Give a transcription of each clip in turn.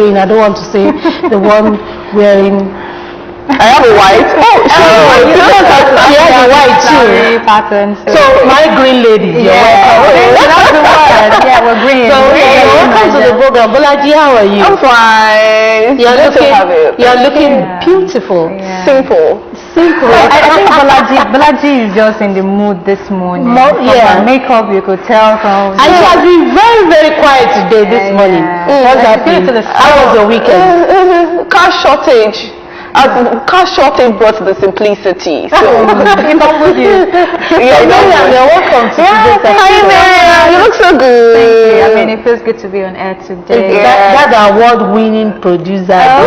I don't want to say the one wearing. I have a white. She has a white too. Patterns. So my green lady, you're welcome. That's the word. Yeah, we're green. So you're welcome to the program. Bolaji, how are you? I'm fine. You're looking beautiful. Yeah. Simple. I think Bolaji is just in the mood this morning. Yeah. From her makeup, you could tell from. And she has been very, very quiet today, this morning. What's happening? How was your weekend? Car shortage. Car shortage brought the simplicity. So with you. You're welcome to this. Hi, Miriam. You look so good. Thank you. I mean, it feels good to be on air today. That's the award-winning producer. I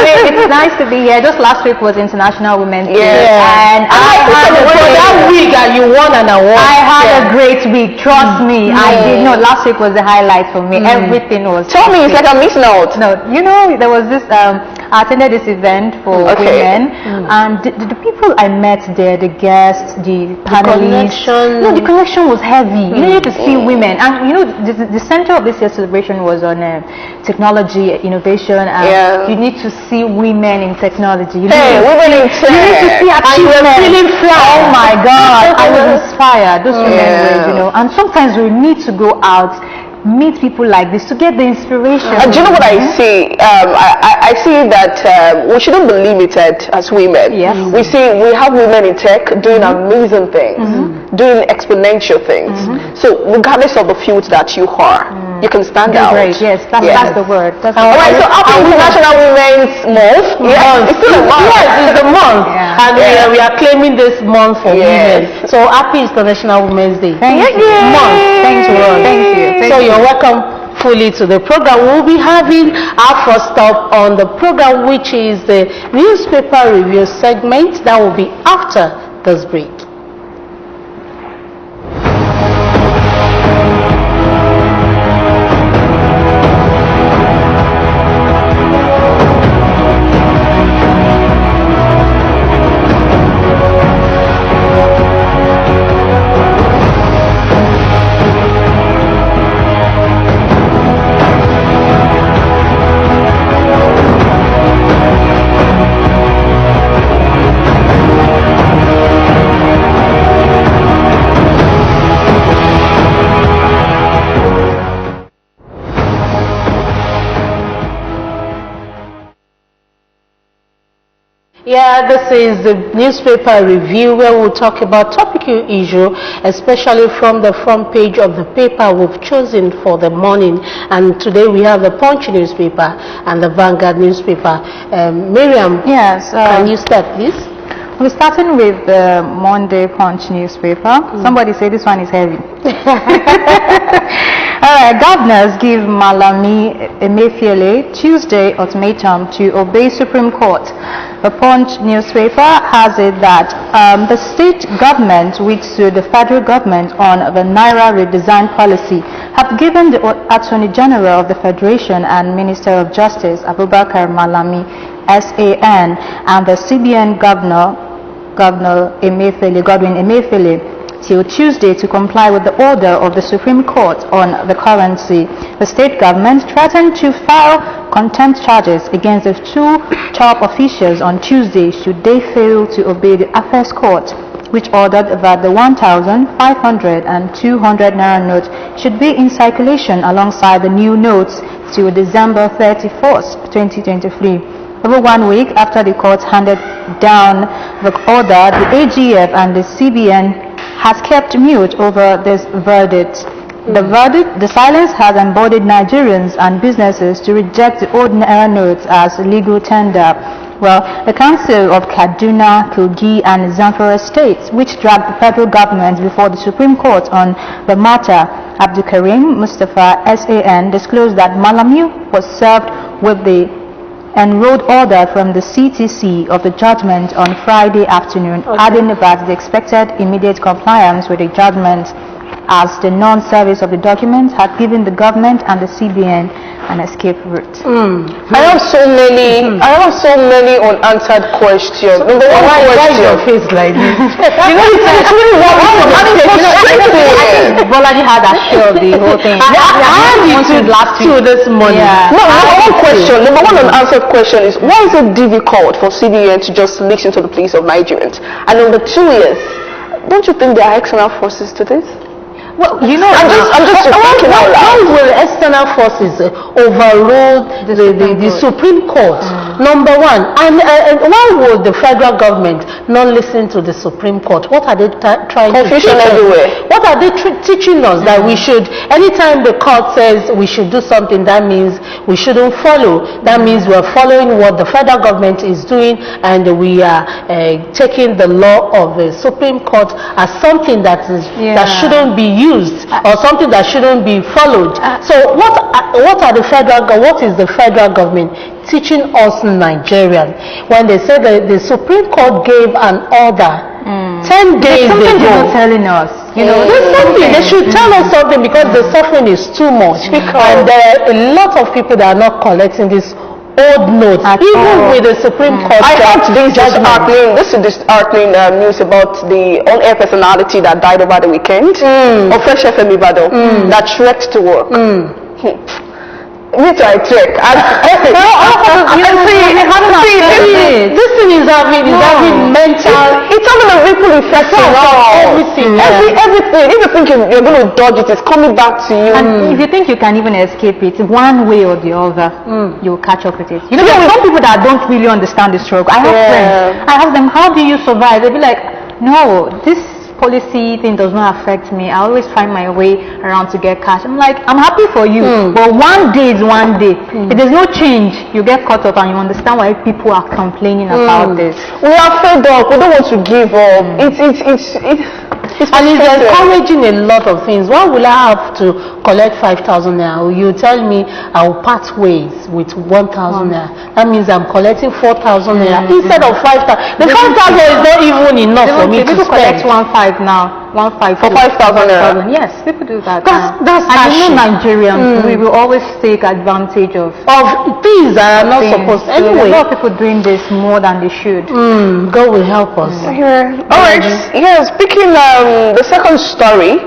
mean, it's nice to be here. Just last week was International Women's Day. And that week you won an award. I had a great week. Trust me. I did. No, last week was the highlight for me. Everything was. Tell me, it's like a missing out. No, you know, there was this. I attended this event for women, and the people I met there, the guests, the panelists. The connection was heavy. You needed to see women, and you know, the center of this year's celebration was on technology, innovation, and you need to see women in technology. You women in tech. You need to see achievement. Oh my God, I was inspired. Those women were, you know, and sometimes we need to go out, meet people like this to get the inspiration. Do you know what I see? I see that we shouldn't be limited as women. Yes. We have women in tech doing amazing things, doing exponential things. So regardless of the field that you are, you can stand out. Great. Yes, that's the word. All right, so happy International Women's Month. Yes, it's still a month. Yes, it's a month. And we are claiming this month for women. So happy International Women's Day. Thank you. Thank you. So you're welcome fully to the program. We'll be having our first stop on the program, which is the newspaper review segment. That will be after this break. Yeah, this is the newspaper review where we'll talk about topical issue, especially from the front page of the paper we've chosen for the morning. And today we have the Punch newspaper and the Vanguard newspaper. Miriam, yes, can you start, please? We're starting with the Monday Punch newspaper. Somebody say this one is heavy. Alright, governors give Malami Emefiele Tuesday ultimatum to obey Supreme Court. The Punch newspaper has it that the state government, which sued the federal government on the Naira redesign policy, have given the Attorney General of the Federation and Minister of Justice, Abubakar Malami, SAN, and the CBN Governor Godwin Emefiele, till Tuesday to comply with the order of the Supreme Court on the currency. The state government threatened to file contempt charges against the two top officials on Tuesday should they fail to obey the Affairs Court, which ordered that the 1,500 and 200 Naira notes should be in circulation alongside the new notes till December 31st, 2023. Over 1 week after the court handed down the order, the AGF and the CBN has kept mute over this verdict. The silence has embodied Nigerians and businesses to reject the old Naira notes as legal tender. Well, the Council of Kaduna, Kogi and Zamfara states, which dragged the federal government before the Supreme Court on the matter, Abdulkarim Mustafa SAN disclosed that Malami was served with the enrolled order from the CTC of the judgment on Friday afternoon, adding that the expected immediate compliance with the judgment as the non-service of the documents had given the government and the CBN an escape route. I have so many unanswered questions. Number one Why your question. face like this? It's really frustrating. Bolaji had assured the whole thing. I had it to this morning. Yeah. No, number one unanswered question is, why is it difficult for CBN to just listen to the pleas of Nigerians? And number two is, don't you think there are external forces to this? Well, I'm just thinking out loud. How will external forces overrule the Supreme Court? Number one, and why would the federal government not listen to the Supreme Court? What are they trying to teach us? Everywhere. What are they teaching us? That we should, anytime the court says we should do something, that means we shouldn't follow. That means we are following what the federal government is doing, and we are taking the law of the Supreme Court as something that shouldn't be used or something that shouldn't be followed. So what is the federal government teaching us Nigerians when they say that the Supreme Court gave an order 10 days ago? They're not telling us. There's something. They should tell us something, because the suffering is too much, and there are a lot of people that are not collecting this old notes, even with the Supreme Court. I heard this disheartening news about the on-air personality that died over the weekend of Fresh FM Ibadan that trekked to work. Me too, I trek. This thing is having mental. It's having a ripple effect on everything. Everything. If you think you're going to dodge it, it's coming back to you. And if you think you can even escape it, one way or the other, you'll catch up with it. There are some people that don't really understand the struggle. I have friends. I ask them, how do you survive? They'll be like, no, this policy thing does not affect me. I always find my way around to get cash. I'm like, I'm happy for you, but one day is one day. If there's no change, you get caught up and you understand why people are complaining about this. We are fed up. We don't want to give up. It's encouraging a lot of things. Why will I have to collect 5,000 naira? You tell me I will part ways with 1,000 naira. That means I'm collecting 4,000 naira instead of 5,000. The 5,000 is not even enough for me to spend. People collect 1,500 now. 1,500 for 5,000 naira. Yes, people do that. That's and Nigerians, we will always take advantage of things that are not supposed. Anyway, a lot of people doing this more than they should. God will help us. All right. Yeah. Speaking the second story.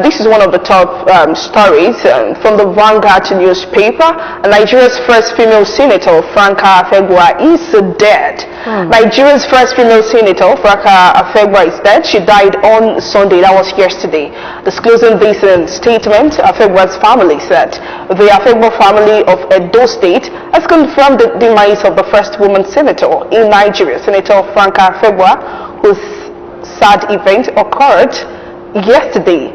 This is one of the top stories from the Vanguard newspaper. Nigeria's first female senator, Franca Afegwa, is dead. Nigeria's first female senator, Franca Afegwa, is dead. She died on Sunday, that was yesterday. Disclosing this in statement, Afegwa's family said the Afegwa family of Edo State has confirmed the demise of the first woman senator in Nigeria, Senator Franca Afegwa, whose sad event occurred yesterday,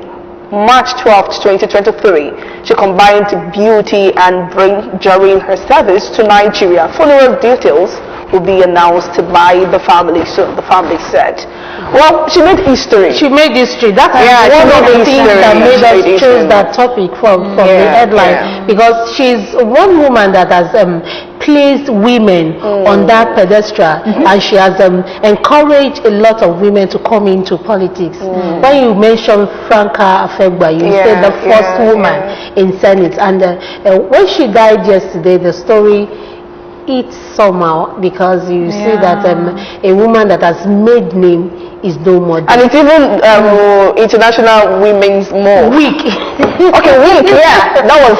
March 12, 2023. She combined beauty and brain during her service to Nigeria. Funeral details will be announced by the family soon, the family said. Well, she made history. She made history. That's one of the things that made us choose that topic from the headline, because she's one woman that has placed women on that pedestal, and she has encouraged a lot of women to come into politics. When you mention Franca Afegwa, you said the first woman in Senate, and when she died yesterday, the story eats somehow, because you see that a woman that has made name is no more. And it's even International Women's Week. Okay, week, that was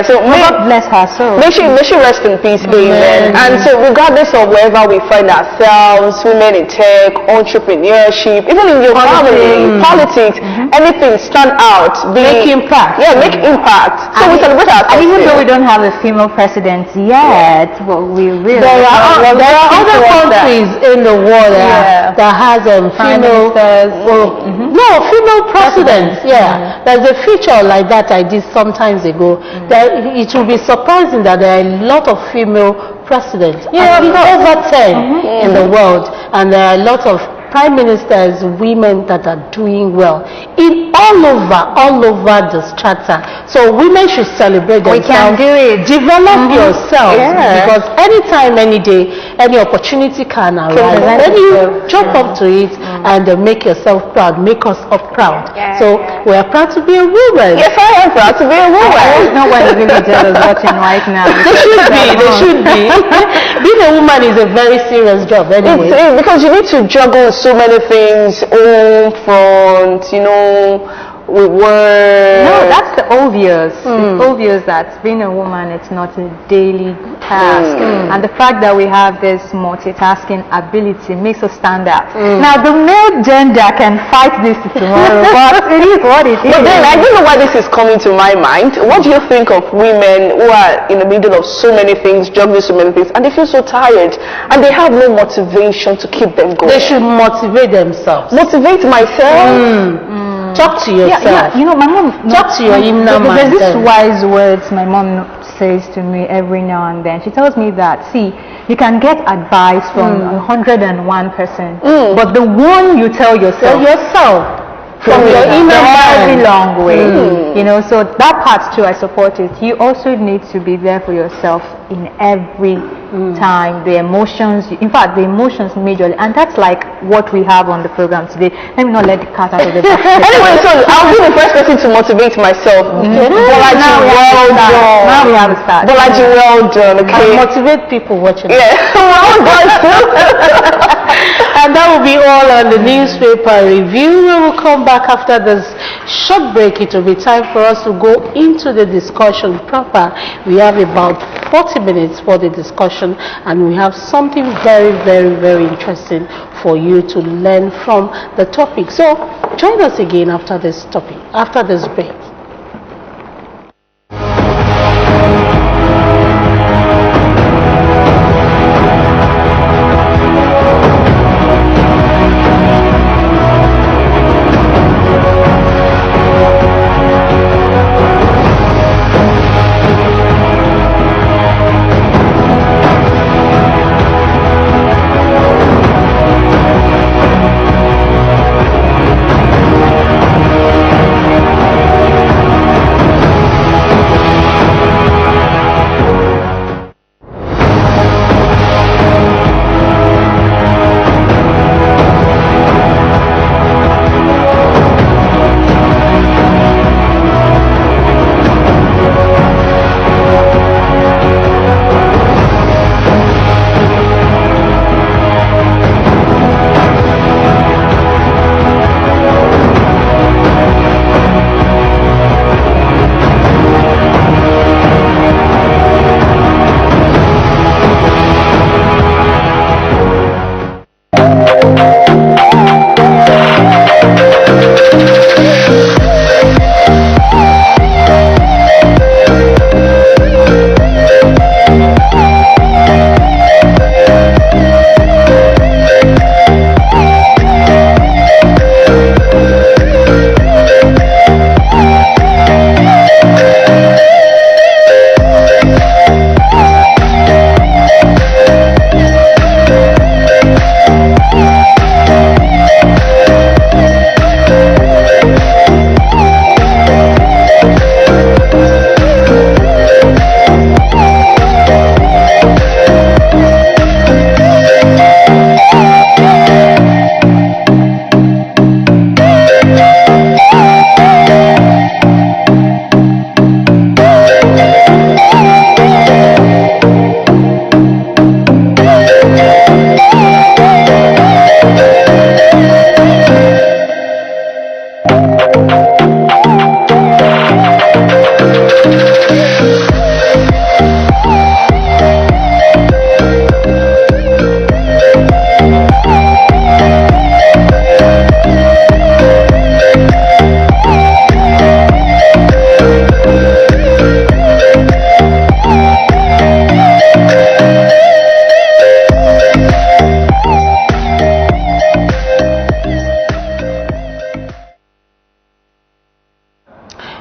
so God bless her soul. May she rest in peace, amen. And so regardless of wherever we find ourselves, women in tech, entrepreneurship, even in your family, politics, anything, stand out, make impact. Make impact. So we celebrate ourselves. And even though we don't have a female president yet, but we really there are other countries in the world that has female female presidents. There's a feature like that I did some times ago. That it will be surprising that there are a lot of female presidents. Over 10 in the world, and there are a lot of prime ministers, women that are doing well in all over the strata, So women should celebrate themselves. We can do it. Develop yourself, because anytime, any day, any opportunity can arrive. When you jump up to it and make yourself proud, make us up proud. So we are proud to be a woman. Yes, I am proud to be a woman. I don't know why the villagers watching right now. They should be. Being a woman is a very serious job anyway. It is, because you need to juggle so many things, home front, you know, with work. No, that's the obvious. It's obvious that being a woman, it's not a daily task. And the fact that we have this multitasking ability makes us stand out. Now, the male gender can fight this tomorrow, but it is what it is. But then, I don't know why this is coming to my mind. What do you think of women who are in the middle of so many things, juggling so many things, and they feel so tired, and they have no motivation to keep them going? They should motivate themselves. Motivate myself. Talk to yourself. Yeah, you know, my mom... Talk to your inner man. There's this wise words my mom says to me every now and then. She tells me that, see, you can get advice from 101 person, but the one you tell yourself from your inner man, very long way. You know, so that part too, I support it. You also need to be there for yourself in every time. The emotions, in fact, the emotions majorly, and that's like what we have on the program today. Let me not let the cat out of the bag. Anyway, so I'll be the first person to motivate myself. Bolaji, well done. Now we have a start. Bolaji, well done. Okay. And motivate people watching. Yeah. Well done. And that will be all on the newspaper review. We will come back after this short break. It will be time for us to go into the discussion proper. We have about 40 minutes for the discussion, and we have something very, very, very interesting for you to learn from the topic. So join us again after this topic, after this break.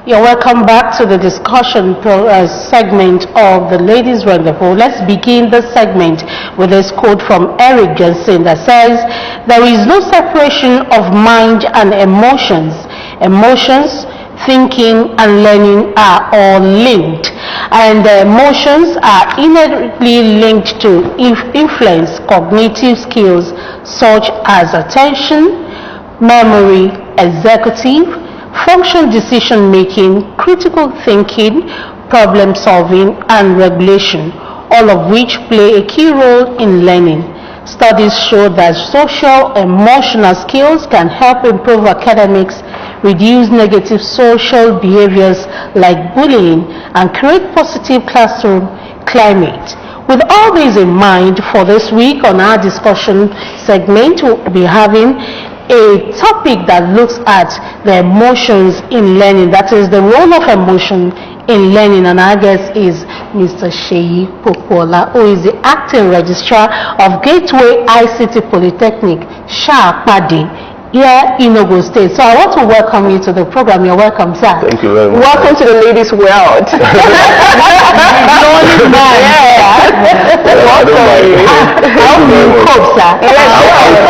You're welcome back to the discussion segment of the Ladies Rendezvous. Let's begin the segment with this quote from Eric Jensen that says, "There is no separation of mind and emotions. Emotions thinking and learning are all linked, and the emotions are inherently linked to influence cognitive skills such as attention, memory, executive function, decision making, critical thinking, problem solving, and regulation, all of which play a key role in learning. Studies show that social emotional skills can help improve academics, reduce negative social behaviors like bullying, and create positive classroom climate. With all this in mind, for this week on our discussion segment, we'll be having a topic that looks at the emotions in learning, that is the role of emotion in learning, and our guest is Mr. Sheyi Popola, who is the acting registrar of Gateway ICT Polytechnic, Shapadi, here in Ogun State. So I want to welcome you to the program. You're welcome, sir. Thank you very much. Welcome to the ladies' world. Lonely man. I don't mind. How do you cope, sir? I'll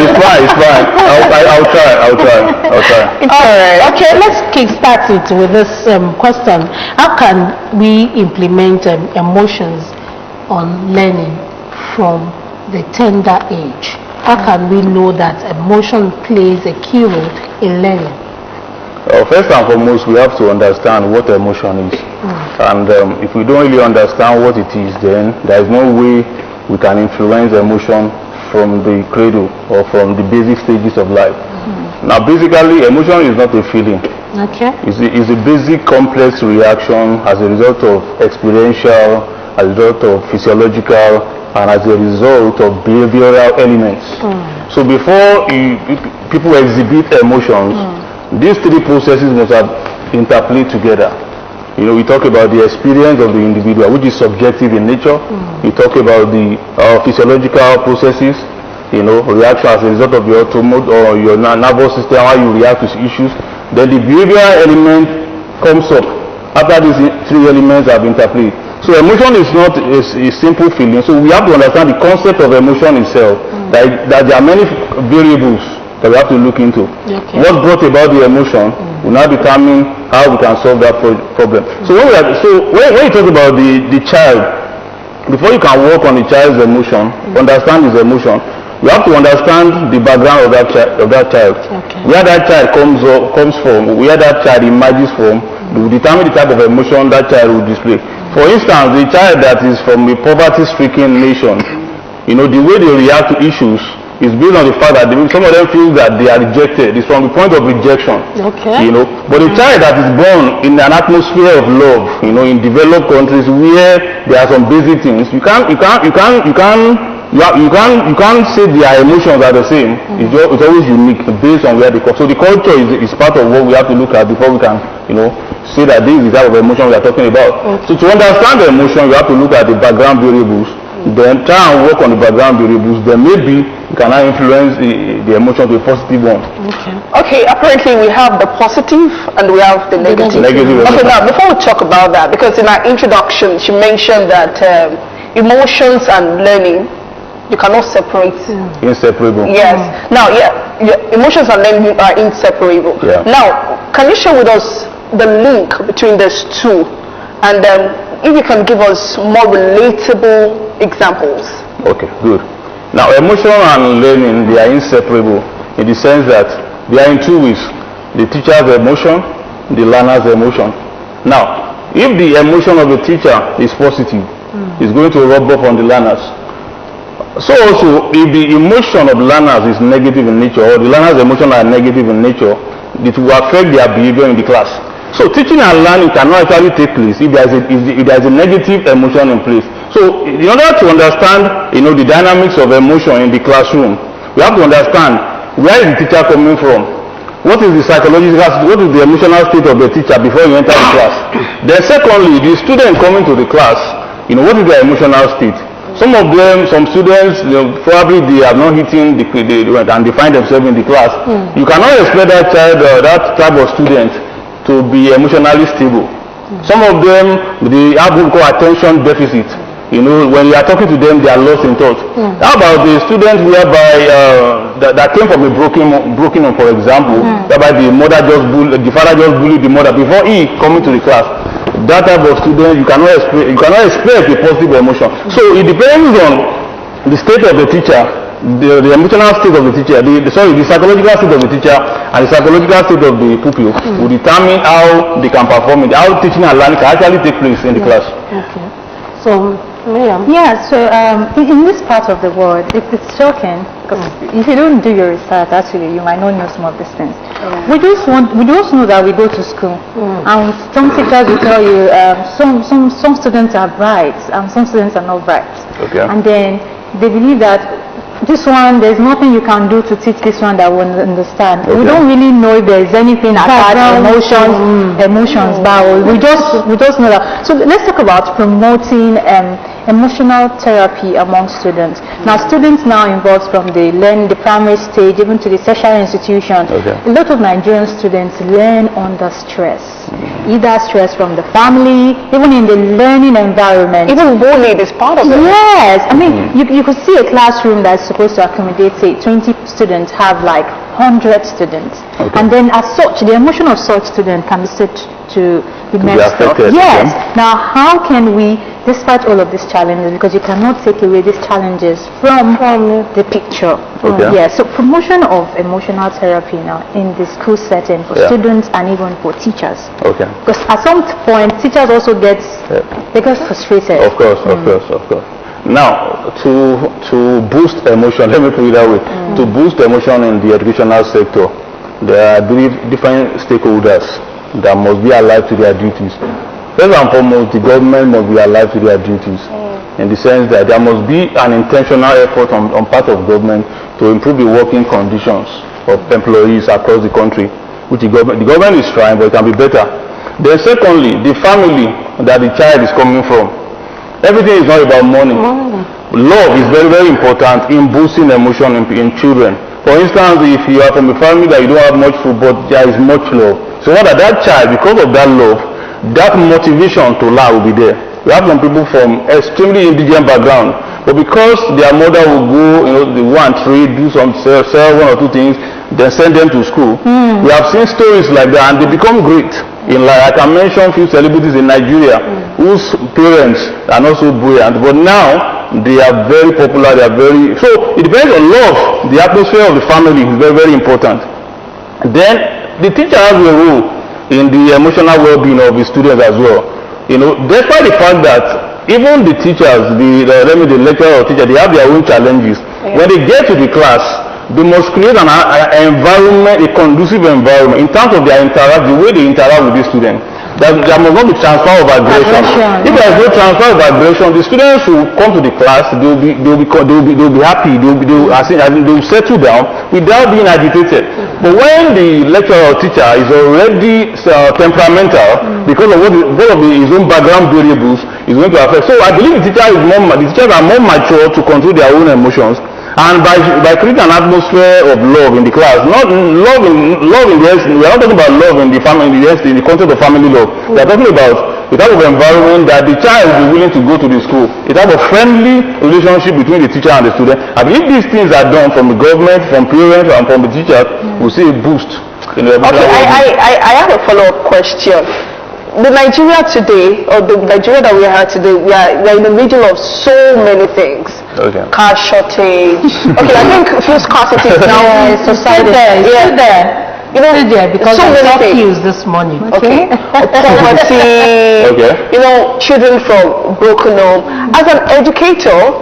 try. It's fine. I'll try. All right. Okay, let's kickstart it with this question. How can we implement emotions on learning from the tender age? How can we know that emotion plays a key role in learning? First and foremost, we have to understand what emotion is. And if we don't really understand what it is, then there is no way we can influence emotion from the cradle or from the basic stages of life. Now, basically, emotion is not a feeling. Okay. It's a basic complex reaction as a result of experiential, as a result of physiological, and as a result of behavioral elements. So before people exhibit emotions, these three processes must have interplayed together. You know, we talk about the experience of the individual, which is subjective in nature. We talk about the physiological processes, you know, reaction as a result of your automotive or your nervous system, how you react to issues. Then the behavioral element comes up after these three elements have interplayed. So emotion is not a simple feeling. So we have to understand the concept of emotion itself, that there are many variables that we have to look into. Okay. What brought about the emotion will now determine how we can solve that problem. So when you talk about the child, before you can work on the child's emotion, understand his emotion, you have to understand the background of that child. Okay. Where that child comes from, where that child emerges from, will determine the type of emotion that child will display. For instance, the child that is from a poverty-stricken nation, you know, the way they react to issues is based on the fact that some of them feel that they are rejected. It's from the point of rejection. Okay. You know, but a child that is born in an atmosphere of love, you know, in developed countries where there are some basic things, you can't say their emotions are the same. It's always unique based on where they come. So the culture is part of what we have to look at before we can, you know, say that this is the type of emotion we are talking about. So to understand the emotion, you have to look at the background variables, then try and work on the background variables. Then maybe you can now influence the emotion to a positive one. Okay, apparently we have the positive and we have the negative. Okay, now before we talk about that, because in our introduction she mentioned that emotions and learning, you cannot separate. Inseparable. Yes. Now, emotions and learning are inseparable. Yeah. Now, can you share with us the link between those two, and if you can give us more relatable examples? Okay, good. Now, emotion and learning, they are inseparable in the sense that they are in two ways: the teacher's emotion, the learner's emotion. Now, if the emotion of the teacher is positive, it's going to rub off on the learners. So also, if the emotion of learners is negative in nature, or the learners' emotion are negative in nature, it will affect their behavior in the class. So teaching and learning cannot actually take place if there is a negative emotion in place. So in order to understand, you know, the dynamics of emotion in the classroom, we have to understand where is the teacher coming from. What is the psychological, what is the emotional state of the teacher before you enter the class? Then secondly, the student coming to the class, you know, what is their emotional state? Some of them, some students, you know, probably they have not hitting and they find themselves in the class. You cannot expect that child or that type of student to be emotionally stable. Some of them, they have what we call attention deficit. You know, when you are talking to them, they are lost in thought. How about the student whereby that came from a broken home, for example, whereby the father just bullied the mother before he coming to the class? That type of student, you cannot expect a positive emotion. So it depends on the state of the teacher, the emotional state of the teacher, the psychological state of the teacher, and the psychological state of the pupil will determine how they can perform it, how teaching and learning can actually take place in the class. Okay. So, Miriam. Yeah, so in this part of the world, it's shocking, because if you don't do your research, actually, you might not know some of these things. We just know that we go to school, and some teachers will tell you some students are bright, and some students are not bright. Okay. And then they believe that this one, there's nothing you can do to teach this one that won't understand. Okay. We don't really know if there's anything about emotions, but we just know that. So let's talk about promoting emotional therapy among students. Now, students now involved from the primary stage even to the tertiary institution. Okay. A lot of Nigerian students learn under stress, either stress from the family, even in the learning environment. Even bullying is part of it. Yes, I mean, you could see a classroom that's supposed to accommodate, say, 20 students, have like 100 students. Okay. And then as such, the emotion of such student can be said to be messed up. Yes. Now, how can we, despite all of these challenges, because you cannot take away these challenges from the picture. Okay. Yeah, so promotion of emotional therapy now in the school setting for students and even for teachers. Okay. Because at some point, teachers also get frustrated. Of course. Now, to boost emotion, let me put it that way, to boost emotion in the educational sector, there are, I believe, different stakeholders that must be alive to their duties. First and foremost, the government must be alive to their duties, in the sense that there must be an intentional effort on part of government to improve the working conditions of employees across the country, which the government is trying, but it can be better. Then secondly, the family that the child is coming from. Everything is not about money. Love is very, very important in boosting emotion in children. For instance, if you are from a family that you don't have much food, but there is much love, so that child, because of that love, that motivation to learn will be there. We have some people from extremely indigent background, but because their mother will go, they go and trade, do some sell one or two things, then send them to school. We have seen stories like that, and they become great in life. I can mention a few celebrities in Nigeria whose parents are not so brilliant, but now they are very popular. They are very, so it depends on love. The atmosphere of the family is very, very important. Then the teacher has a role in the emotional well-being of the students as well. Despite the fact that even the teachers, the lecturer or teacher, they have their own challenges. When they get to the class, they must create an environment, a conducive environment in terms of the way they interact with the students. There must not be transfer of aggression. If there is no transfer of aggression, the students who come to the class, they will be happy. They will settle down without being agitated. But when the lecturer or teacher is already temperamental because of his own background variables, is going to affect. So I believe the teachers are more mature to control their own emotions. And by creating an atmosphere of love in the class, not love in the essence, we are not talking about love in the family, in the context of family love. We are talking about the type of environment that the child will be willing to go to the school, a type of friendly relationship between the teacher and the student. And if these things are done from the government, from parents, and from the teachers, we'll see a boost in the I have a follow-up question. The Nigeria today, or the Nigeria that we are today, we are in the middle of so many things. Okay. Car shortage. Okay, I think fuel scarcity is now society. Because so of many queues this morning. Okay. Poverty. Okay. Children from broken home. As an educator,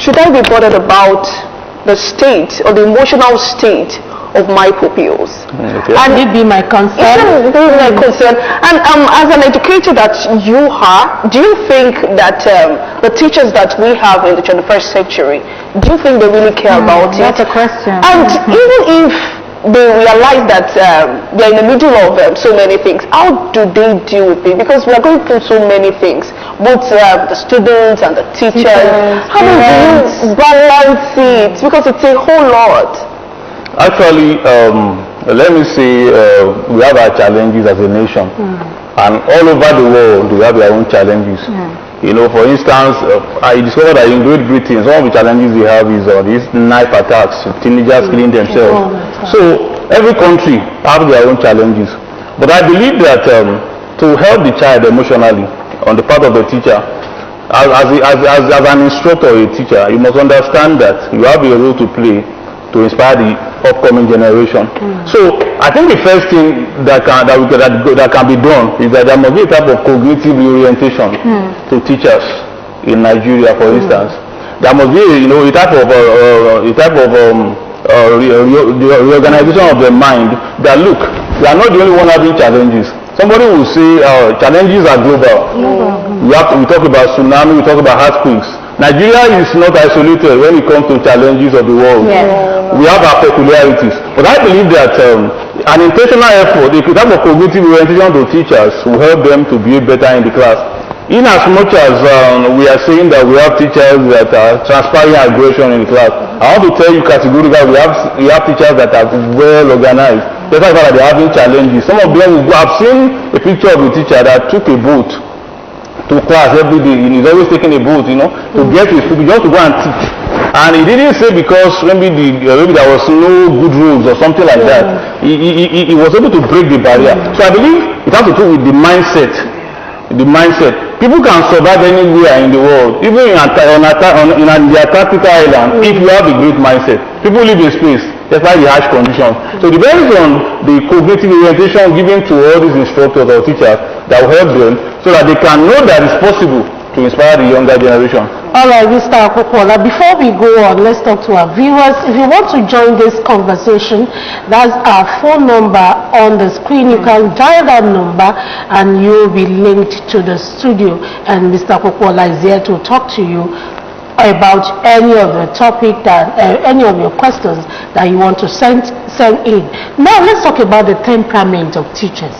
should I be bothered about the state or the emotional state of my pupils? Okay. And it be my concern. It is my concern. And as an educator that you are, do you think that the teachers that we have in the 21st century, do you think they really care about it? That's a question. And even if they realize that they're in the middle of so many things, how do they deal with it? Because we are going through so many things, both the students and the teachers. How do you balance it? Because it's a whole lot. Actually, let me say we have our challenges as a nation, and all over the world we have their own challenges. You know, for instance, I discovered that in Great Britain, some of the challenges they have is these knife attacks, teenagers killing themselves. So every country has their own challenges. But I believe that to help the child emotionally on the part of the teacher, as an instructor or a teacher, you must understand that you have a role to play to inspire the upcoming generation. So I think the first thing that can be done is that there must be a type of cognitive reorientation to teachers in Nigeria, for instance. There must be, you know, a type of reorganization of the mind that, look, we are not the only one having challenges. Somebody will say challenges are global. We talk about tsunami, we talk about earthquakes. Nigeria is not isolated when it comes to challenges of the world. We have our peculiarities. But I believe that an intentional effort, a type of cognitive orientation to teachers will help them to behave better in the class. In as much as we are saying that we have teachers that are transpiring aggression in the class, I want to tell you categorically that we have teachers that are well organized. That's why they are having challenges. Some of them, I've seen a picture of a teacher that took a boat to class every day, and he's always taking a boat, you know, to get his food, just to go and teach. And he didn't say because maybe there was no good rules or something like that. He was able to break the barrier. So I believe it has to do with the mindset. The mindset. People can survive anywhere in the world, even in the Antarctica island, if you have a great mindset. People live in space, despite the harsh conditions. So it depends on the cognitive orientation given to all these instructors or teachers that will help them so that they can know that it's possible to inspire the younger generation. All right, Mr. Akokola, before we go on, let's talk to our viewers. If you want to join this conversation, that's our phone number on the screen. You can dial that number and you'll be linked to the studio. And Mr. Akokola is here to talk to you about any of the topic that, any of your questions that you want to send in. Now, let's talk about the temperament of teachers.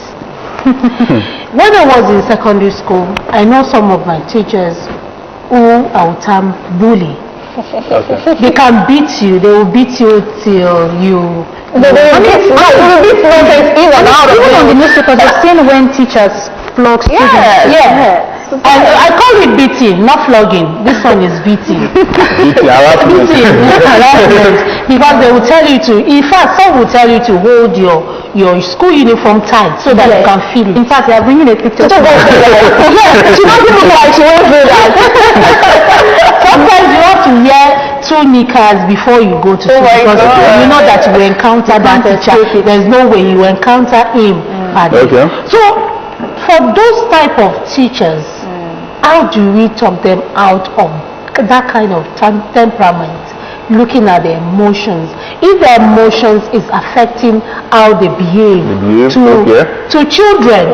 When I was in secondary school, I know some of my teachers who I would term bully. They can beat you, they will beat you till you... They will beat nonsense in and out of Even on the newspapers, I've seen when teachers flog students. And I call it beating, not flogging. This one is beating. Harassment. Because they will tell you to, in fact, some will tell you to hold your school uniform tight so that you can feel it. In fact, they are bringing a picture. Yes, she don't even like she won't do that. Sometimes you have to wear 2 knickers before you go to school because you know that you will encounter that teacher. There's no way you will encounter him. Okay. So, for those type of teachers, how do we talk them out of that kind of temperament, looking at their emotions? If their emotions is affecting how they behave to children,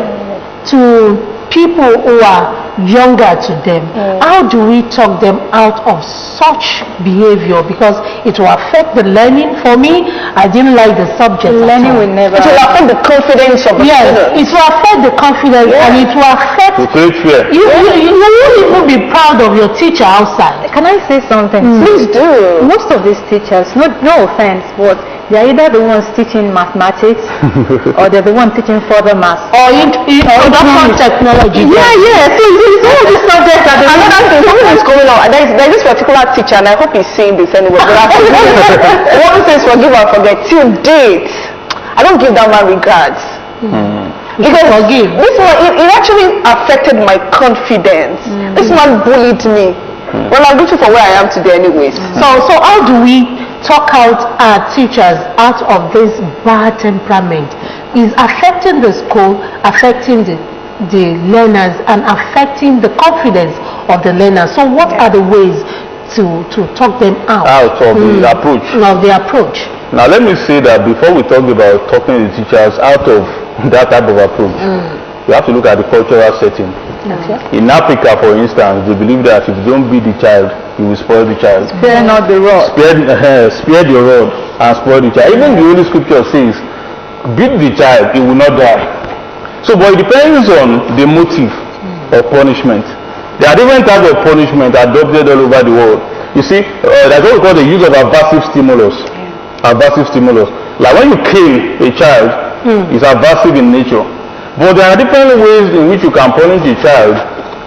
to people who are younger to them, how do we talk them out of such behavior? Because it will affect the learning. For me, I didn't like the subject. Learning will never. It will affect the confidence of the student. It will affect the confidence and it will affect... You won't even be proud of your teacher outside. Can I say something? Please do. Most of these teachers, no offense, but they are either the ones teaching mathematics or they're the ones teaching further maths. Or introduction technology. Some of these subjects are another thing. Something is going on. There's this particular teacher, and I hope he's seeing this anyway. But one says forgive and forget. Till date, I don't give that man regards. Because this one, it actually affected my confidence. This man bullied me. Well, I'm grateful for where I am today anyways. So how do we talk out our teachers out of this bad temperament? Is affecting the school, affecting the learners, and affecting the confidence of the learners. So what are the ways to talk them out of the approach? Of the approach. Now let me say that before we talk about talking to the teachers out of that type of approach, we have to look at the cultural setting. In Africa, for instance, they believe that if you don't beat the child, you will spoil the child. Spare not the rod. Spare the rod and spoil the child. Even the Holy Scripture says, beat the child, he will not die. So, but it depends on the motive of punishment. There are different types of punishment adopted all over the world. You see, that's what we call the use of aversive stimulus. Aversive stimulus. Like when you kill a child, it's aversive in nature. But there are different ways in which you can punish a child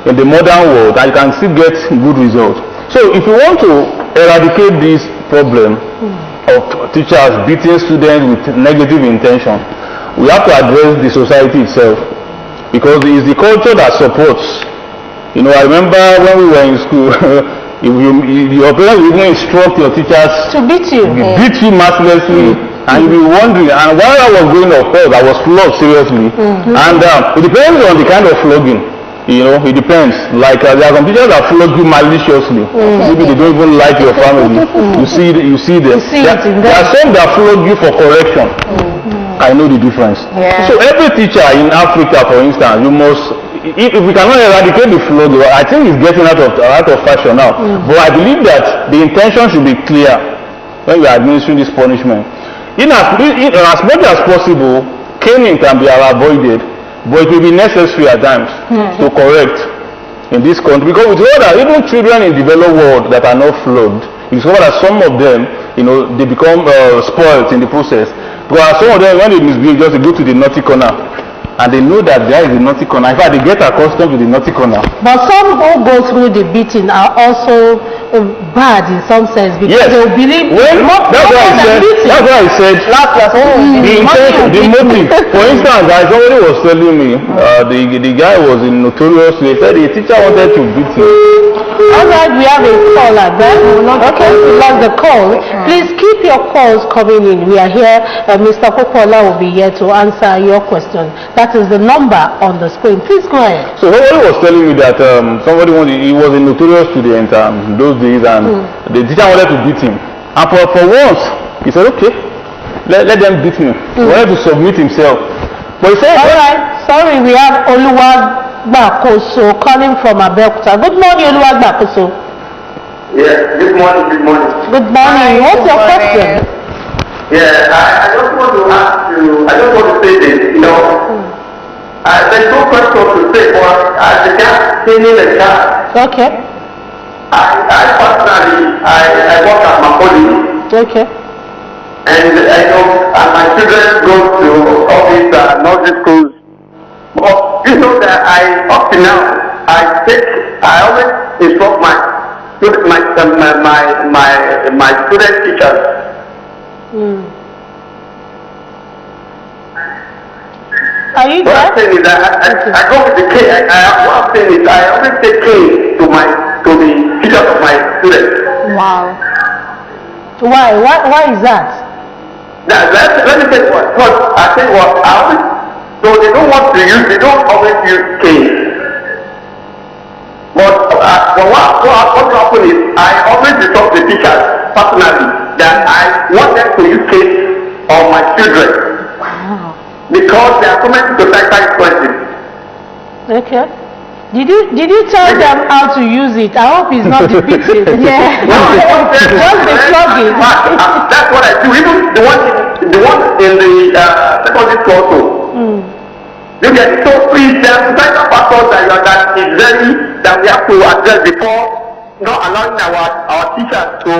in the modern world, and you can still get good results. So if you want to eradicate this problem of teachers beating students with negative intention, we have to address the society itself, because it is the culture that supports. You know, I remember when we were in school, your parents will even instruct your teachers to beat you. Beat you mercilessly, and you'll be wondering. And while I was growing up, I was flogged seriously. And it depends on the kind of flogging. You know, it depends. Like there are some teachers that flog you maliciously. Maybe they don't even like your family. You see them. There are some that flog you for correction. I know the difference. So every teacher in Africa, for instance, you must. If we cannot eradicate the flogging, I think it's getting out of fashion now. But I believe that the intention should be clear when we are administering this punishment. In as much as possible, caning can be avoided. But it will be necessary at times to correct in this country, because we know that even children in the developed world that are not flogged, you discover that some of them, you know, they become spoiled in the process. Because some of them, when they misbehave, just go to the naughty corner, and they know that there is a naughty corner. In fact, they get accustomed to the naughty corner. But some who go through the beating are also bad in some sense, because they will believe that's why I said the motive. For instance, somebody was telling me the guy was in notorious. They said the teacher wanted to beat him. Alright, we have a caller then. We will not lost the call. Please keep your calls coming in. We are here. Mr. Popola will be here to answer your question. That is the number on the screen. Please go ahead. So somebody was telling me that he was a notorious student those days, and the teacher wanted to beat him. And for once, he said, okay, let them beat me. He wanted to submit himself. But he said, alright, sorry, we have Oluwagbakoso calling from Abeokuta. Good morning, Oluwagbakoso. Yeah, good morning. Good morning. What's your question? Yeah, I just want to ask you, I just want to say this, you know, there's no question to say, but as a guy training a child, okay. I personally, I work at my college. Okay. And I know my children go to all these nursery schools. But you know that up to now, I always instruct my student teachers. Are you what I'm saying is that I go with the cane. What I'm saying is I always take cane to the teachers of my students. Wow. Why is that? Now, let me tell you what I think what I always, so they don't always use cane. But what happens is I always instruct the teachers personally that I want them to use cane on my children. Wow. Because they are coming to societal questions. Okay. Did you tell them how to use it? I hope it's not the beating. Yeah. Just the flogging. That's what I do. Even the one in the secondary school also. You get so free. There are societal factors that we have to address before not allowing our teachers to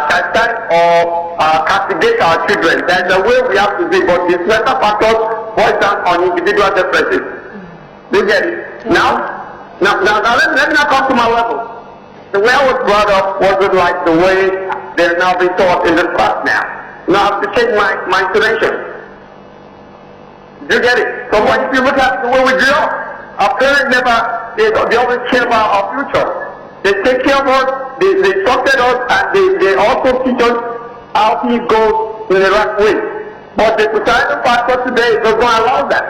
chastise or castigate our children. There's a way we have to do, but the societal factors boils down on individual differences. You get it? Now let me now come to my level. The way I was brought up wasn't like the way they're now being taught in the class now. Now I have to change my intervention. You get it? So when you look at the way we grew up, our parents they always care about our future. They take care of us, they instructed us, and they also teach us how to go in the right way. But the societal factor today does not allow that.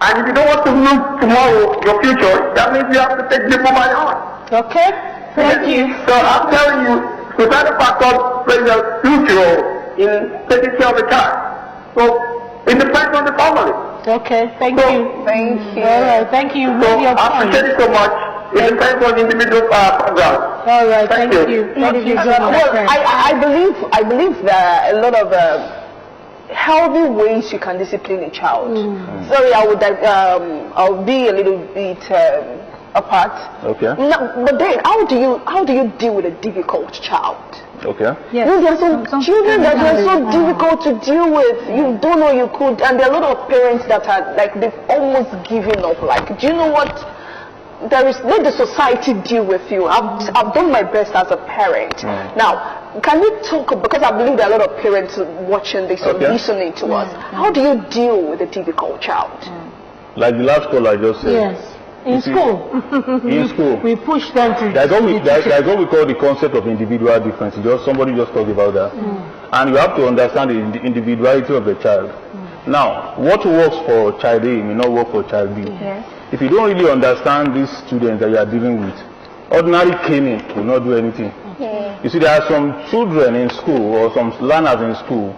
And if you don't want to lose tomorrow, your future, that means you have to take people by the arm. Okay, thank you. So I'm telling you, societal factors play a huge role in taking care of the child. So it depends on the family. Okay, thank you. Thank you. All right, thank you. So I appreciate it so much. It depends on individual programs. All right, thank you. Thank you so much. Well, I believe there are a lot of healthy ways you can discipline a child. Sorry, I'll be a little bit apart. Okay. No, but then how do you deal with a difficult child? Okay. Yes. You know, there are some children that are so difficult to deal with. You don't know you could, and there are a lot of parents that are like they've almost given up. Like, do you know what let the society deal with you. I've done my best as a parent. Now, can you talk, because I believe there are a lot of parents watching this or listening to us. How do you deal with a difficult child? Like the last call I just said. Yes. In school. In school. We push them to... That's what we call the concept of individual difference. Somebody just talked about that. And you have to understand the individuality of the child. Now, what works for child A may not work for child B. Yes. If you don't really understand these students that you are dealing with, ordinary caning will not do anything. You see, there are some children in school or some learners in school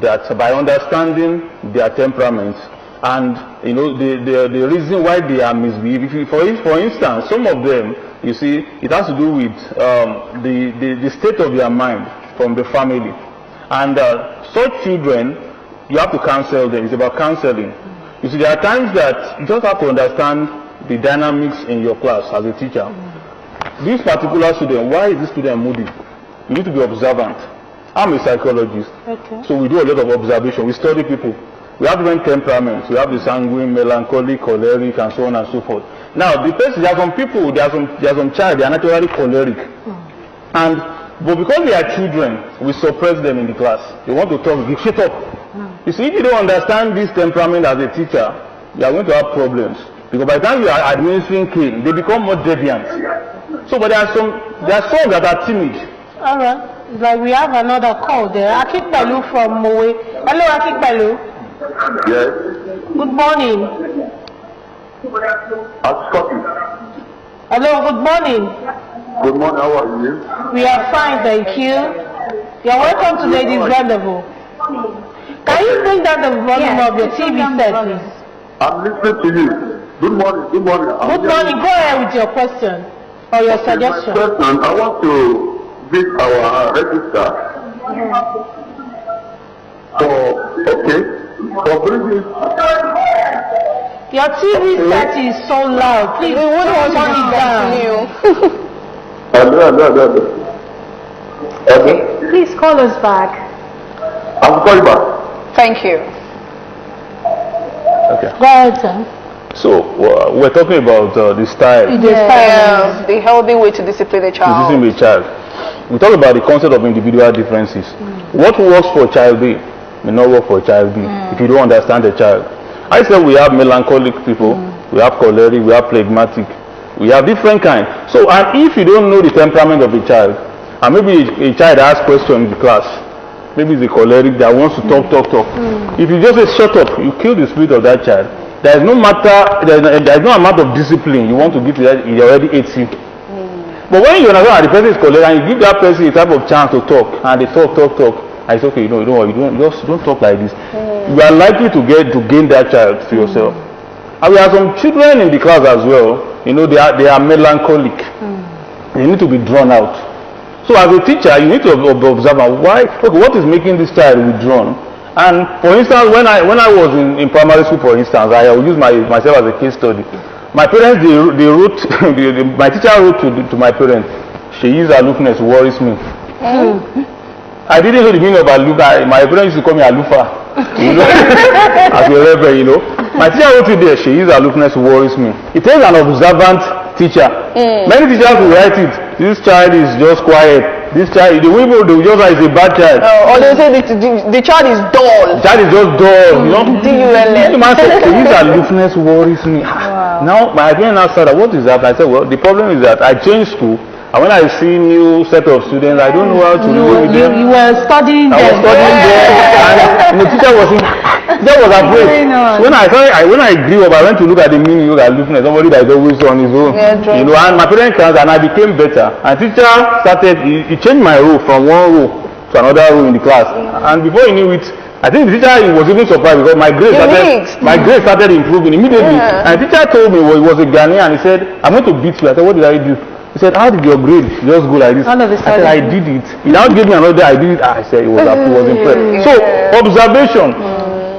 that by understanding their temperaments and the reason why they are misbehaving, for instance, some of them, you see, it has to do with the state of their mind from the family. And such children, you have to counsel them. It's about counseling. You see, there are times that you just have to understand the dynamics in your class as a teacher. This particular student, why is this student moody? You need to be observant. I'm a psychologist, so we do a lot of observation. We study people. We have different temperaments. We have the sanguine, melancholic, choleric, and so on and so forth. Now, the person, there are some people, there are some child, they are naturally choleric, but because they are children, we suppress them in the class. They want to talk, they shut up. You see, if you don't understand this temperament as a teacher, you are going to have problems. Because by the time you are administering cane, they become more deviant. So, but there are some that are timid. All right. Like we have another call there. Akik Balu from Moe. Hello, Akik Balu. Yes. Good morning. Hello, good morning. Good morning, how are you? We are fine, thank you. You're welcome to Ladies Rendezvous. Can you bring down the volume of your TV set, please? I'm listening to you. Good morning, good morning. Good morning. Go ahead with your question or your suggestion. My question, I want to give our register for bringing. Your TV set is so loud. Please turn it down. Okay. Please call us back. I'll call you back. Thank you. Okay. Go ahead, sir. So we're talking about the style. Yes, the healthy way to discipline a child. To discipline a child. We talk about the concept of individual differences. What works for child B may not work for child B if you don't understand the child. I said we have melancholic people, we have choleric, we have phlegmatic, we have different kinds. So, and if you don't know the temperament of a child, and maybe a child asks questions in the class, maybe it's a choleric that wants to talk. If you just say shut up, you kill the spirit of that child. There is no amount of discipline you want to give to that, he already hates you. But when you understand that the person is choleric and you give that person a type of chance to talk, and they talk, and it's okay, you don't talk like this. You are likely to gain that child to yourself. And we have some children in the class as well. They are melancholic. They need to be drawn out. So as a teacher, you need to observe why. Okay, what is making this child withdrawn? And for instance, when I was in primary school, for instance, I will use myself as a case study. My parents, they wrote, my teacher wrote to my parents, Sheyi's aloofness worries me. I didn't know the meaning of alufa. My parents used to call me alufa, as a reverend, My teacher wrote it there, Sheyi's aloofness worries me. It takes an observant teacher. Many teachers will write it, this child is just quiet. This child, the people they will just say it's a bad child. Or they say the child is dull. The child is just dull, D-U-L-L. The man said, his aloofness worries me. Now, my parents now said, what is that? I said, well, the problem is that I changed school. And when I see new set of students, I don't know how to do with them. You were studying there. I was studying there, and the teacher was afraid. So when I grew up, I went to look at the meaning of aloofness, somebody that is always on his own. And my parents came and I became better. And teacher started, he changed my role from one row to another row in the class. And before he knew it, I think the teacher was even surprised because my grades started improving immediately. And the teacher told me, well, he was a Ghanaian, and he said, I'm going to beat you. I said, what did I do? He said, how did your grade just go like this? I said, I did it. He now gave me another, I did it. I said, he was impressed. So, observation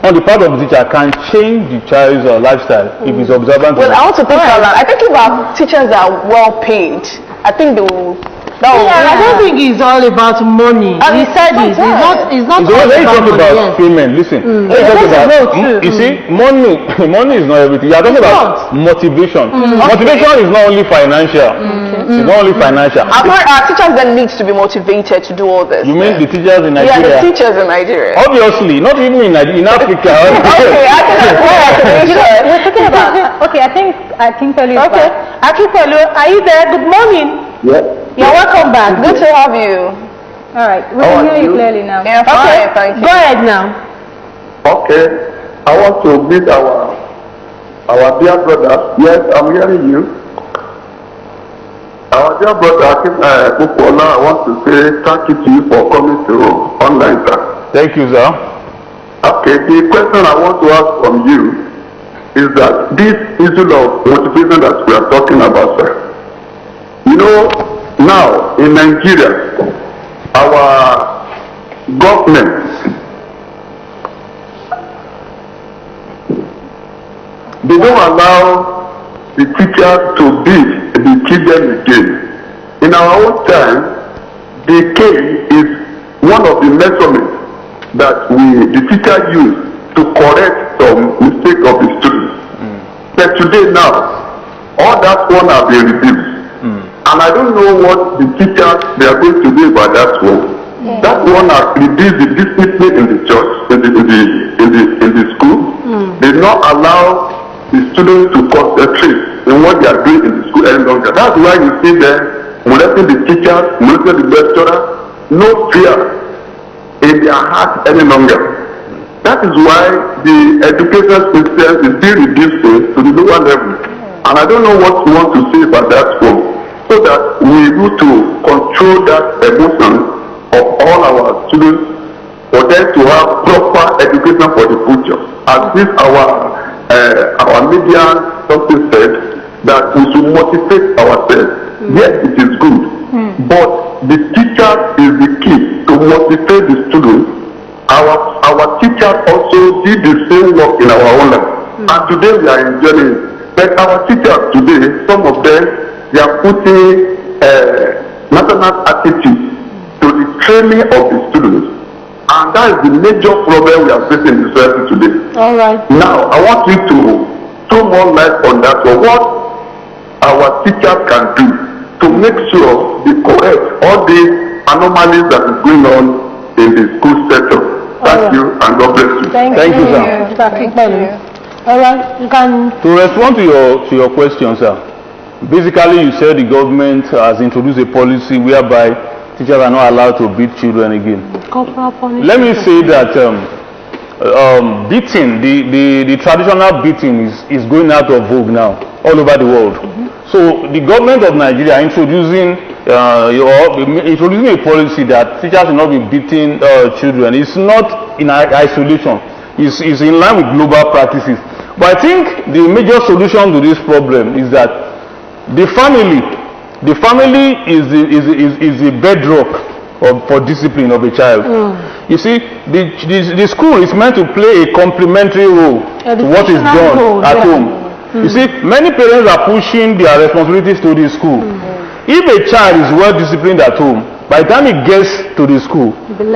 on the part of the teacher can change the child's lifestyle if he's observant. Well, I want to think about that. I think if our teachers are well paid, I think they will No, I don't think it's all about money. He said it. It's not all When you about talk money. about Yes. payment, listen. When you talk about, you see, money is not everything. You are talking about motivation. Motivation is not only financial. It's not only financial. Our teachers then needs to be motivated to do all this. You mean the teachers in Yeah, Nigeria? the teachers in Nigeria. Obviously, not even in Africa. Okay, I think that's more motivation. We're talking about, okay, I think Akinpelu is Okay. back. Akinpelu, are you there? Good morning. Yeah. You're welcome back. Good to have you. All right, we can hear you clearly now. Yeah, fine, thank you. Go ahead now. Okay. I want to meet our dear brother. Yes, I'm hearing you. Our dear brother, Kukola, I want to say thank you to you for coming to online, sir. Thank you, sir. Okay, the question I want to ask from you is that this issue of motivation that we are talking about, sir. You know, now in Nigeria, our government, they don't allow the teachers to beat the children again. In our own time, the cane is one of the measurements that the teacher use to correct some mistake of the students. But today now, all that one have been reduced. And I don't know what the teachers they are going to do about that one. That one has reduced the discipline in the church, in the school. They not allow the students to concentrate in what they are doing in the school any longer. That's why you see them molesting the teachers, molesting the lecturer, no fear in their heart any longer. That is why the education system is still reducing to the lower level. And I don't know what you want to say about that one, so that we able to control that emotion of all our students, for them to have proper education for the future. As this our media something said, that we should motivate ourselves. Yes, it is good, but the teacher is the key to motivate the students. Our teachers also did the same work in our own life, and today we are enjoying it. But our teachers today, some of them, they are putting national attitude to the training of the students, and that is the major problem we are facing in society today. All right. Now, I want you to throw more light on that. So what our teachers can do to make sure they correct all these anomalies that is going on in the school sector. Thank you, and God bless you. Thank you, sir. Thank you. All right. You can. To respond to your question, sir. Basically, you said the government has introduced a policy whereby teachers are not allowed to beat children again. Corporal punishment. Let me say that beating, the traditional beating is going out of vogue now all over the world. So the government of Nigeria introducing a policy that teachers will not be beating children. It's not in isolation. It's in line with global practices. But I think the major solution to this problem is that the family is the bedrock for discipline of a child. You see, the school is meant to play a complementary role to what is done at home. You see, many parents are pushing their responsibilities to the school. If a child is well disciplined at home, by the time he gets to the school, there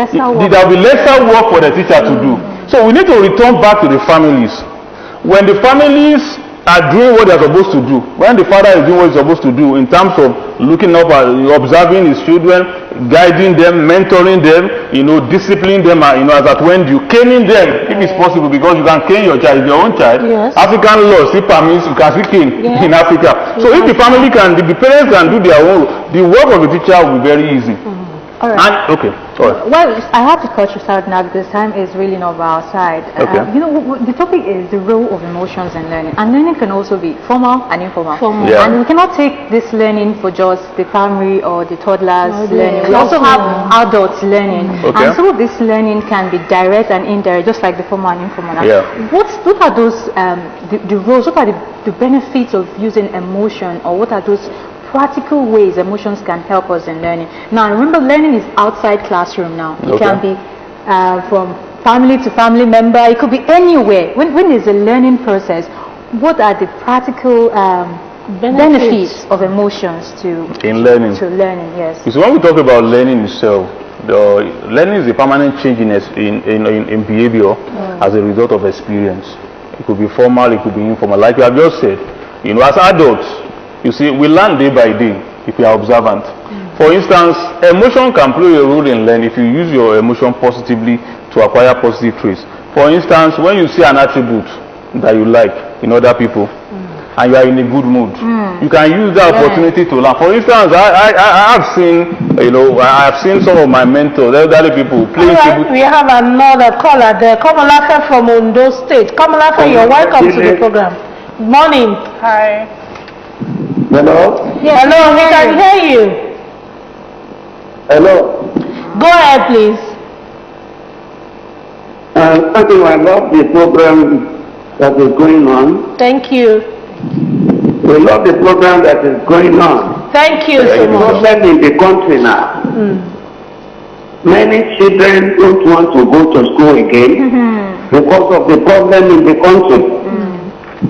will be lesser work for the teacher to do. So we need to return back to the families. When the families are doing what they are supposed to do, when the father is doing what he's supposed to do in terms of looking up at observing his children, guiding them, mentoring them, disciplining them, as at when you caning them if it's possible, because you can cane your child, your own child. Yes. African law still permits you can still cane in Africa. So if the family can, the parents can do their own, the work of the teacher will be very easy. All right. And, okay. All right. Well, I have to cut you short now because time is really not by our side. Okay. The topic is the role of emotions in learning. And learning can also be formal and informal. Yeah. And we cannot take this learning for just the primary or the toddlers learning. We Classroom. also have adults learning. Okay. And some of this learning can be direct and indirect, just like the formal and informal. Now, Yeah. what are those, the roles, what are the benefits of using emotion, or what are those practical ways emotions can help us in learning? Now remember, learning is outside classroom now. It can be from family to family member, it could be anywhere. When there's a learning process, what are the practical benefits of emotions to learning. Yes. So when we talk about learning itself, learning is a permanent change in behavior as a result of experience. It could be formal, it could be informal. Like you have just said, as adults, you see, we learn day by day if we are observant. For instance, emotion can play a role in learning if you use your emotion positively to acquire positive traits. For instance, when you see an attribute that you like in other people, and you are in a good mood, you can use that opportunity to learn. For instance, I have seen, I have seen some of my mentors, elderly people playing table. We have another caller there. Komalafe from Ondo State. Komalafe, you're welcome to the program. Good morning. Hi. Hello? Yes, hello, we can hear you. Hello? Go ahead, please. Thank you. I love the program that is going on. Thank you. We love the program that is going on. Thank you so The much. problem in the country now. Many children don't want to go to school again because of the problem in the country.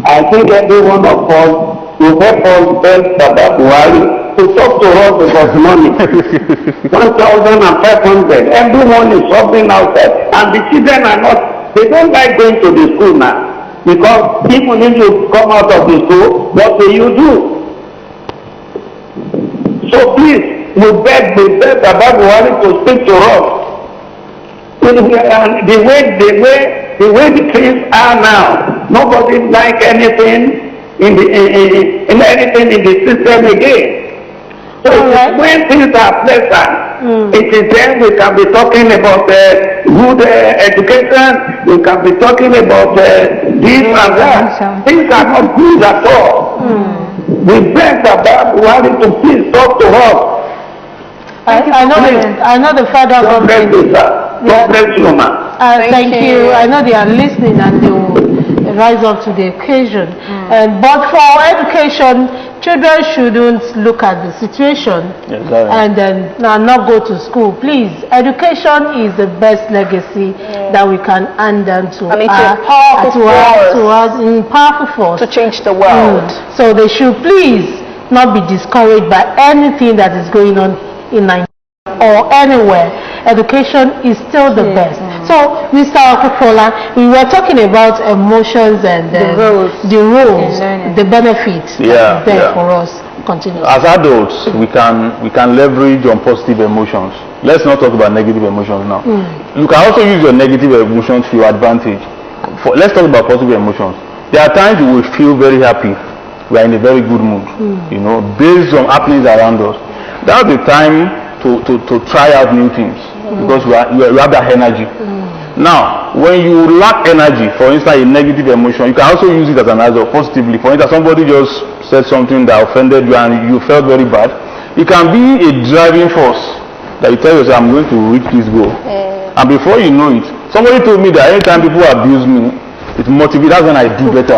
I think every one of us will help us beg Baba Buhari to talk to us about money. 1,500. Everyone is suffering outside. And the children are not, they don't like going to the school now. Because people need to come out of the school, what will you do? So please, we beg Baba Buhari to speak to us. And the way the things are now, nobody like anything in anything in the system again. So when things are pleasant, it is then we can be talking about good education, we can be talking about this and that. Things are not good at all. We beg Baba Buhari to please talk to us. I know the federal government. God bless you, ma. Thank you. I know they are listening and they will rise up to the occasion. But for education, children shouldn't look at the situation and then not go to school. Please, education is the best legacy that we can hand down to and it's a powerful force to change the world. So they should please not be discouraged by anything that is going on in Nigeria or anywhere. Education is still the best. So, Mr. Okufola, we were talking about emotions and the roles, the benefits there for us. Continue. As adults, we can leverage on positive emotions. Let's not talk about negative emotions now. You can also use your negative emotions to your advantage. Let's talk about positive emotions. There are times you will feel very happy. We are in a very good mood, based on happenings around us. That's the time to try out new things because you have that energy. Now, when you lack energy, for instance, a negative emotion, you can also use it as an answer positively. For instance, somebody just said something that offended you and you felt very bad. It can be a driving force that you tell yourself, I'm going to reach this goal. And before you know it, somebody told me that anytime people abuse me, it motivates, that's when I do better.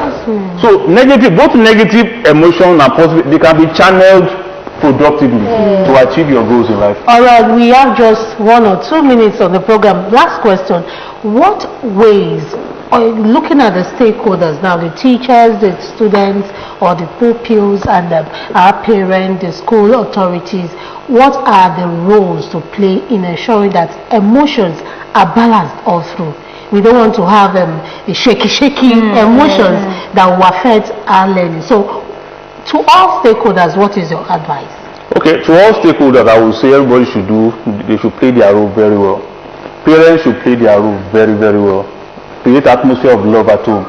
So both negative emotion and positive, they can be channeled productively to achieve your goals in life. All right, we have just 1 or 2 minutes on the program. Last question. What ways, looking at the stakeholders now, the teachers, the students, or the pupils, and our parents, the school authorities, what are the roles to play in ensuring that emotions are balanced all through? We don't want to have a shaky emotions that will affect our learning. So, to all stakeholders, what is your advice? Okay, to all stakeholders, I would say everybody they should play their role very well. Parents should play their role very, very well. Create atmosphere of love at home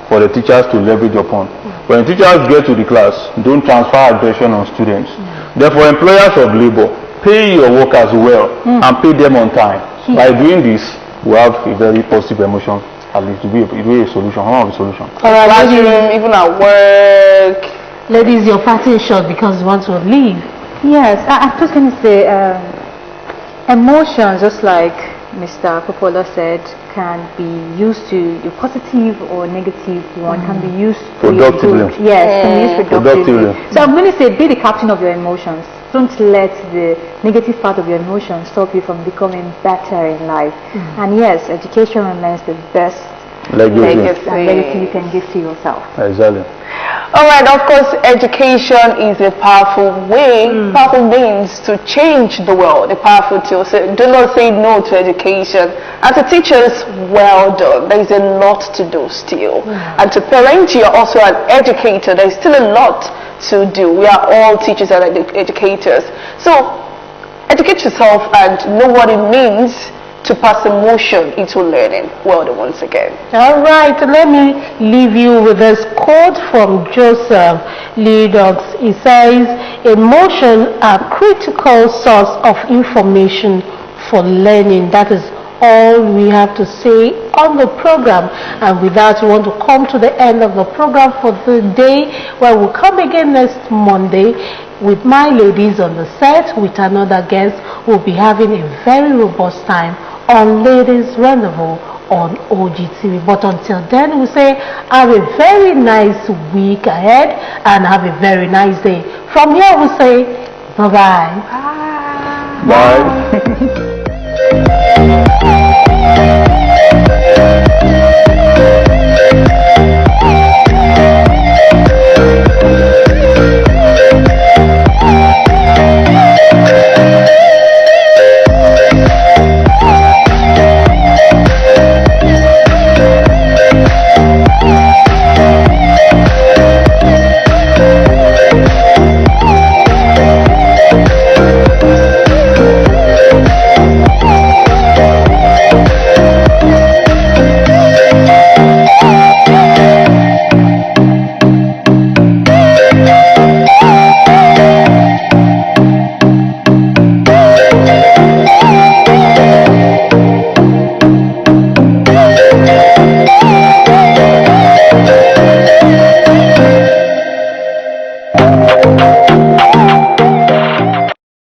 for the teachers to leverage upon. When teachers get to the class, don't transfer aggression on students. Therefore, employers of labor, pay your workers well and pay them on time. By doing this, we have a very positive emotion. At least to be a solution, one of the solutions. Classroom, even at work. Ladies, your party is short because you want to leave. Yes, I'm just going to say emotions, just like Mr. Popola said, can be used to the positive or negative one, can be used productively. Yes, can be used productively. So I'm going to say, be the captain of your emotions. Don't let the negative part of your emotions stop you from becoming better in life. And yes, education remains the best legacy you can give to yourself. Exactly. All right, of course, education is a powerful way, powerful means to change the world, a powerful tool. So do not say no to education. As a teacher, well done. There is a lot to do still. And to parent, you're also an educator. There is still a lot to do. We are all teachers and educators. So educate yourself and know what it means to pass emotion into learning. Well done once again. All right, let me leave you with this quote from Joseph Ledox. He says, emotion are critical source of information for learning. That is all we have to say on the program, and with that we want to come to the end of the program for the day, where we'll come again next Monday with my ladies on the set with another guest. We'll be having a very robust time on Ladies Rendezvous on OGTV. But until then, we say have a very nice week ahead and have a very nice day. From here we say bye-bye. Bye.